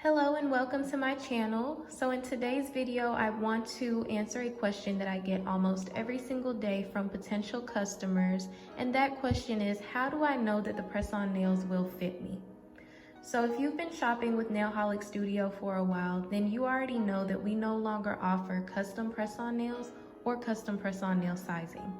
Hello and welcome to my channel. So in today's video, I want to answer a question that I get almost every single day from potential customers. And that question is, how do I know that the press-on nails will fit me? So if you've been shopping with NailholicStudio for a while, then you already know that we no longer offer custom press-on nails or custom press-on nail sizing.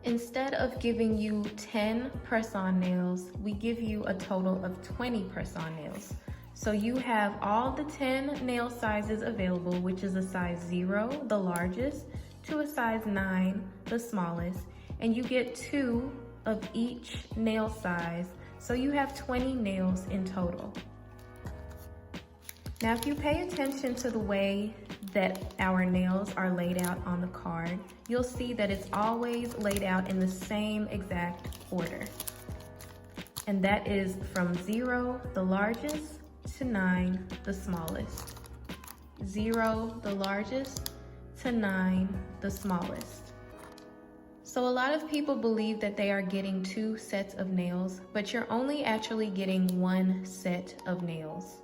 Instead of giving you 10 press-on nails, we give you a total of 20 press-on nails. So you have all the 10 nail sizes available, which is a size 0, the largest, to a size 9, the smallest, and you get 2 of each nail size, so you have 20 nails in total. Now, if you pay attention to the way that our nails are laid out on the card, you'll see that it's always laid out in the same exact order. And that is from 0, the largest, to 9, the smallest. 0, the largest, to 9, the smallest. So a lot of people believe that they are getting 2 sets of nails, but you're only actually getting 1 set of nails.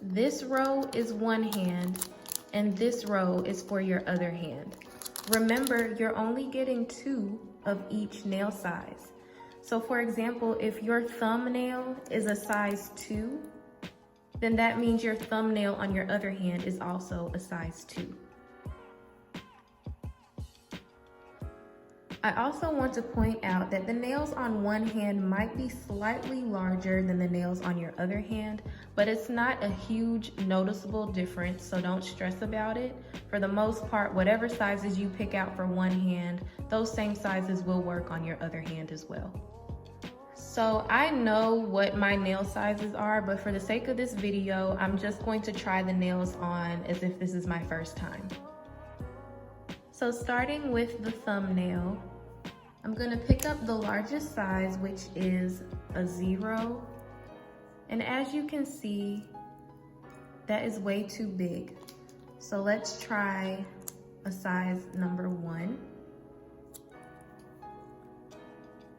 This row is one hand, and this row is for your other hand. Remember, you're only getting 2 of each nail size. So for example, if your thumbnail is a size 2, then that means your thumbnail on your other hand is also a size 2. I also want to point out that the nails on one hand might be slightly larger than the nails on your other hand, but it's not a huge noticeable difference, so don't stress about it. For the most part, whatever sizes you pick out for one hand, those same sizes will work on your other hand as well. So I know what my nail sizes are, but for the sake of this video, I'm just going to try the nails on as if this is my first time. So starting with the thumbnail, I'm gonna pick up the largest size, which is a 0. And as you can see, that is way too big. So let's try a size number 1.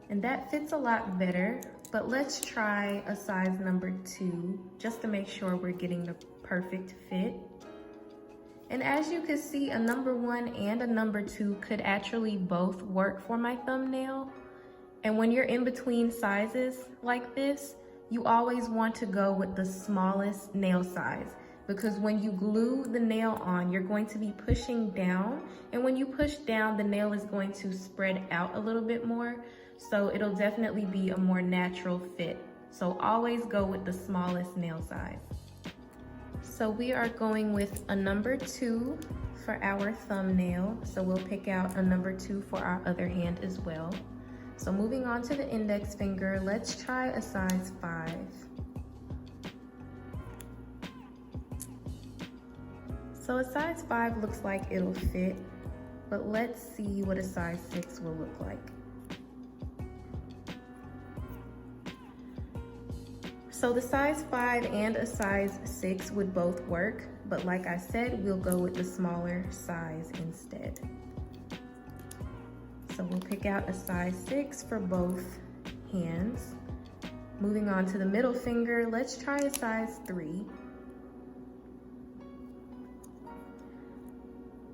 And that fits a lot better, but let's try a size number 2 just to make sure we're getting the perfect fit. And as you can see, a number 1 and a number 2 could actually both work for my thumbnail. And when you're in between sizes like this, you always want to go with the smallest nail size, because when you glue the nail on, you're going to be pushing down. And when you push down, the nail is going to spread out a little bit more. So it'll definitely be a more natural fit. So always go with the smallest nail size. So we are going with a number 2 for our thumbnail. So we'll pick out a number 2 for our other hand as well. So moving on to the index finger, let's try a size 5. So a size 5 looks like it'll fit, but let's see what a size 6 will look like. So the size 5 and a size 6 would both work, but like I said, we'll go with the smaller size instead. So we'll pick out a size 6 for both hands. Moving on to the middle finger, let's try a size 3.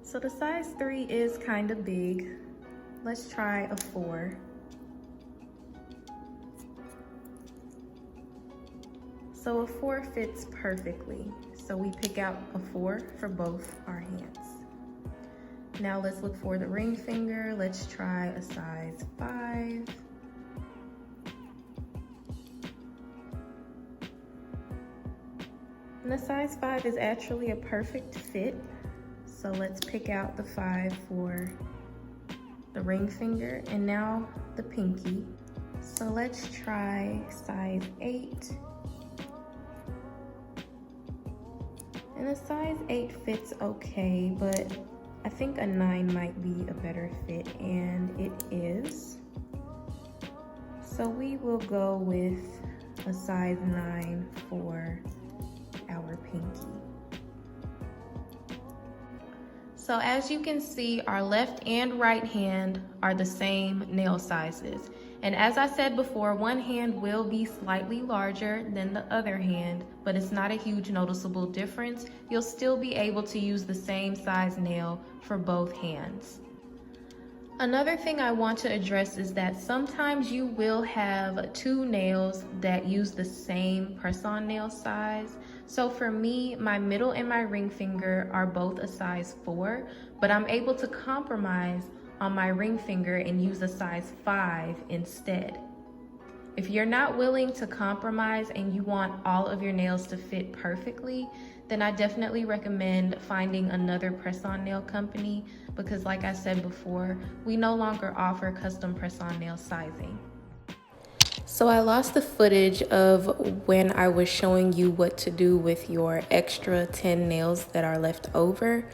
So the size 3 is kind of big. Let's try a 4. So a 4 fits perfectly. So we pick out a 4 for both our hands. Now let's look for the ring finger. Let's try a size 5. And the size 5 is actually a perfect fit. So let's pick out the 5 for the ring finger and now the pinky. So let's try size 8. And a size 8 fits okay, but I think a 9 might be a better fit, and it is. So we will go with a size 9 for our pinky. So as you can see, our left and right hand are the same nail sizes. And as I said before, one hand will be slightly larger than the other hand, but it's not a huge noticeable difference. You'll still be able to use the same size nail for both hands. Another thing I want to address is that sometimes you will have two nails that use the same press-on nail size. So for me, my middle and my ring finger are both a size 4, but I'm able to compromise on my ring finger and use a size 5 instead. If you're not willing to compromise and you want all of your nails to fit perfectly, then I definitely recommend finding another press-on nail company, because like I said before, we no longer offer custom press-on nail sizing. So I lost the footage of when I was showing you what to do with your extra 10 nails that are left over.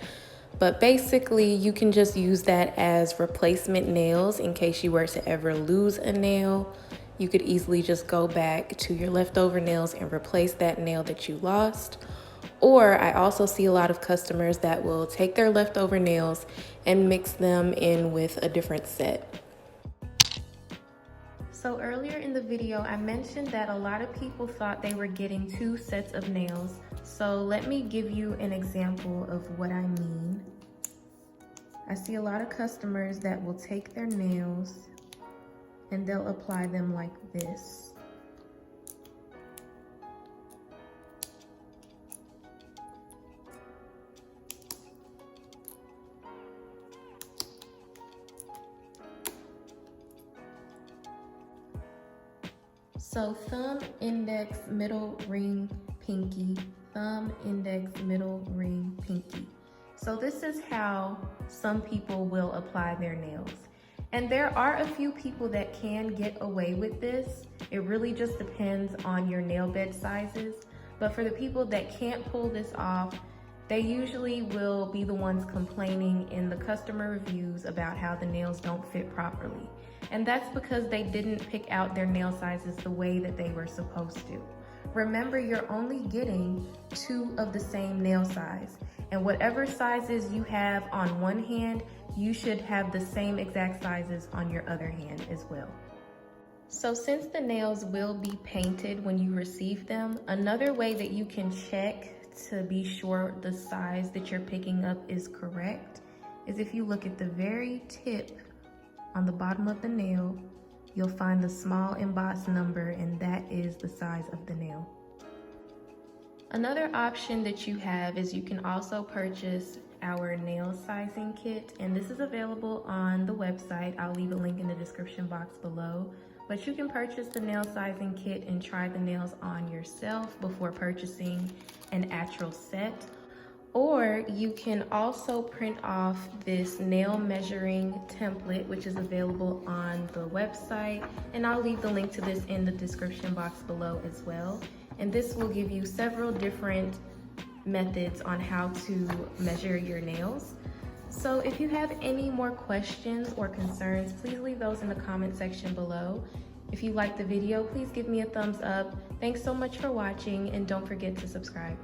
But basically, you can just use that as replacement nails in case you were to ever lose a nail. You could easily just go back to your leftover nails and replace that nail that you lost. Or I also see a lot of customers that will take their leftover nails and mix them in with a different set. So earlier in the video, I mentioned that a lot of people thought they were getting 2 sets of nails. So let me give you an example of what I mean. I see a lot of customers that will take their nails and they'll apply them like this. So thumb, index, middle, ring, pinky, thumb, index, middle, ring, pinky. So this is how some people will apply their nails. And there are a few people that can get away with this. It really just depends on your nail bed sizes. But for the people that can't pull this off, they usually will be the ones complaining in the customer reviews about how the nails don't fit properly. And that's because they didn't pick out their nail sizes the way that they were supposed to. Remember, you're only getting 2 of the same nail size. And whatever sizes you have on one hand, you should have the same exact sizes on your other hand as well. So since the nails will be painted when you receive them, another way that you can check to be sure the size that you're picking up is correct is if you look at the very tip on the bottom of the nail, you'll find the small embossed number, and that is the size of the nail. Another option that you have is you can also purchase our nail sizing kit, and this is available on the website. I'll leave a link in the description box below. But you can purchase the nail sizing kit and try the nails on yourself before purchasing an actual set. Or you can also print off this nail measuring template, which is available on the website. And I'll leave the link to this in the description box below as well. And this will give you several different methods on how to measure your nails. So if you have any more questions or concerns, please leave those in the comment section below. If you liked the video, please give me a thumbs up. Thanks so much for watching, and don't forget to subscribe.